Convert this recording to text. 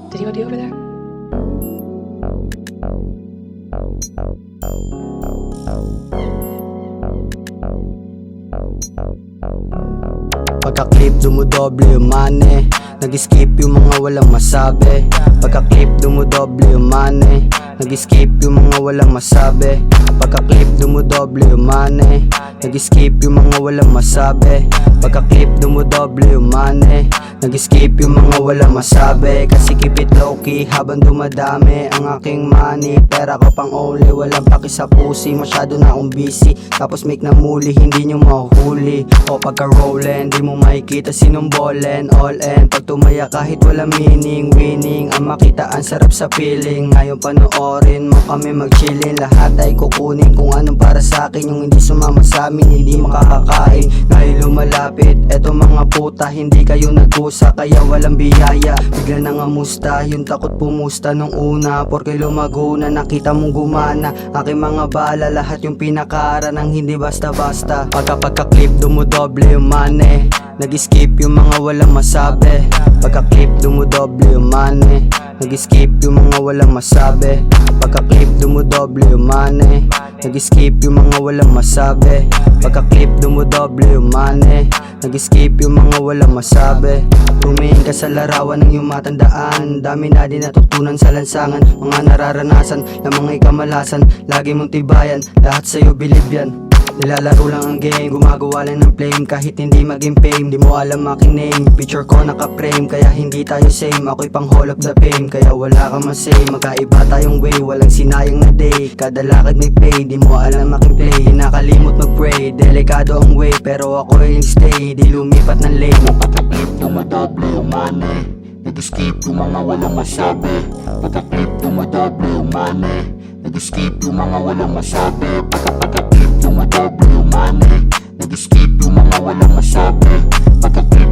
Did anybody over there? Pagka-clip dumudoble yung money, nag-skip yung mga walang masabi. Pagka-clip dumudoble yung money, nag-skip yung mga walang masabi. Pagka-clip dumudoble yung money, nag-skip yung mga walang masabi. Pagka-clip dumudoble yung money, nag-skip yung mga walang masabi. Kasi keep it low-key habang dumadami ang aking money. Pera ko pang only, walang paki sa pusi. Masyado na akong busy, tapos make na muli, hindi nyo mahuhuli. O pagka-rollin, di mo makikita sinong ballin. All in, pag tumaya kahit wala meaning. Winning, ang makita ang sarap sa feeling. Ngayon panoorin mo kami mag-chillin. Lahat ay kukunin kung anong para sa akin. Yung hindi sumama sa amin, hindi makakakain. Ngayon lumalapit, eto mga puta, hindi kayo nagkusa, kaya walang biyaya. Bigla na nga musta, yung takot pumusta nung una. Porke lumago na nakita mong gumana. Aking mga bala, lahat yung pinakara ng hindi basta-basta. Pagka-clip dumudoble yung money, nag-skip yung mga walang masabi. Pagka-clip dumudoble yung money, nag-skip yung mga walang masabi. Pagka-clip dumudoble yung money, nag-skip yung mga walang masabi. Pagka-clip dumudoble yung money, nag-skip yung mga walang masabi. Tumingin ka sa larawan ng iyong matandaan. Dami na din natutunan sa lansangan. Mga nararanasan ng mga ikamalasan, lagi mong tibayan, lahat sa'yo bilib yan. Nilalaro lang ang game, gumagawa lang ng flame. Kahit hindi maging fame, di mo alam aking name. Picture ko naka-frame, kaya hindi tayo same. Ako'y pang hall of the fame, kaya wala kang masay. Magkaiba tayong way, walang sinayang na day. Kada lakad may pay, di mo alam aking play. Di nakalimot mag-pray, delikado ang way, pero ako yung stay, di lumipat ng lane. Pagka-clip dumadoble yung money, nag-skip yung mga walang masabi. Pagka-clip dumadoble yung money, nag-skip yung mga walang masabi. Pagka-clip dumadoble yung money, nag-skip yung mga walang masabi. Pagka-clip